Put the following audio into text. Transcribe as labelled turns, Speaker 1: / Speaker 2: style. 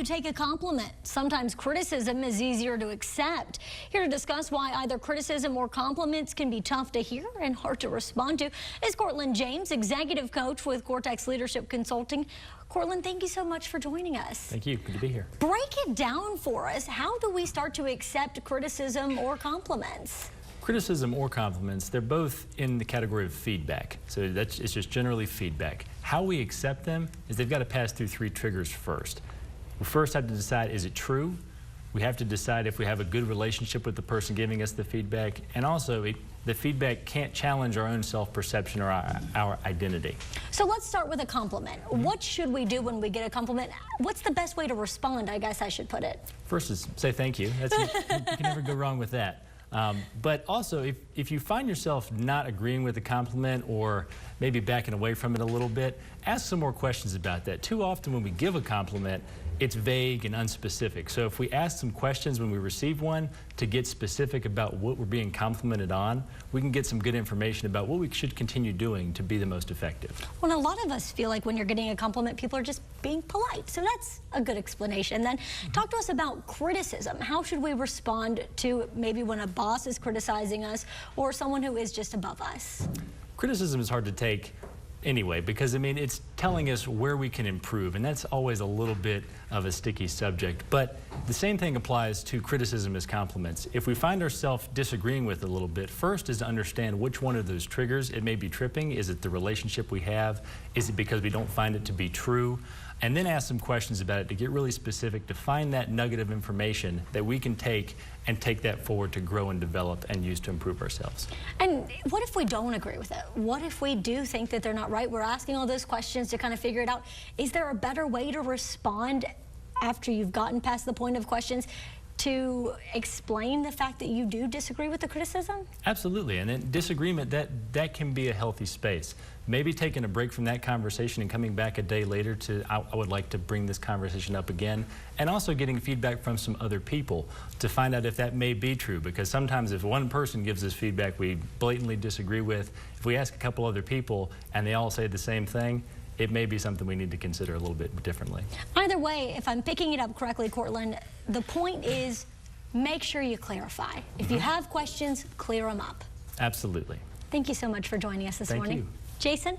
Speaker 1: take a compliment? Sometimes criticism is easier to accept. Here to discuss why either criticism or compliments can be tough to hear and hard to respond to is Courtland James, executive coach with Cortex Leadership Consulting. Courtland, thank you so much for joining us.
Speaker 2: Thank you. Good to be here.
Speaker 1: Break it down for us. How do we start to accept criticism or compliments?
Speaker 2: Criticism or compliments, they're both in the category of feedback. So it's just generally feedback. How we accept them is they've got to pass through three triggers first. We first have to decide, is it true? We have to decide if we have a good relationship with the person giving us the feedback. And also, the feedback can't challenge our own self-perception or our identity.
Speaker 1: So let's start with a compliment. What should we do when we get a compliment? What's the best way to respond, I guess I should put it?
Speaker 2: First is say thank you. You can never go wrong with that. But also, if you find yourself not agreeing with the compliment or maybe backing away from it a little bit, ask some more questions about that. Too often when we give a compliment, it's vague and unspecific. So if we ask some questions when we receive one to get specific about what we're being complimented on, we can get some good information about what we should continue doing to be the most effective.
Speaker 1: Well, a lot of us feel like when you're getting a compliment, people are just being polite. So that's a good explanation. Then talk to us about criticism. How should we respond to maybe when a boss is criticizing us or someone who is just above us?
Speaker 2: Criticism is hard to take anyway, because I mean, it's telling us where we can improve, and that's always a little bit of a sticky subject. But the same thing applies to criticism as compliments. If we find ourselves disagreeing with it a little bit, first is to understand which one of those triggers it may be tripping. Is it the relationship we have? Is it because we don't find it to be true? And then ask some questions about it to get really specific, to find that nugget of information that we can take and take that forward to grow and develop and use to improve ourselves.
Speaker 1: And what if we don't agree with it? What if we do think that they're not right? We're asking all those questions to kind of figure it out. Is there a better way to respond after you've gotten past the point of questions to explain the fact that you do disagree with the criticism?
Speaker 2: Absolutely, and then disagreement, that can be a healthy space. Maybe taking a break from that conversation and coming back a day later to, I would like to bring this conversation up again, and also getting feedback from some other people to find out if that may be true, because sometimes if one person gives us feedback we blatantly disagree with, if we ask a couple other people and they all say the same thing, it may be something we need to consider a little bit differently.
Speaker 1: Either way, if I'm picking it up correctly, Courtland, the point is make sure you clarify. If you have questions, clear them up.
Speaker 2: Absolutely.
Speaker 1: Thank you so much for joining us this morning.
Speaker 2: Thank you.
Speaker 1: Jason?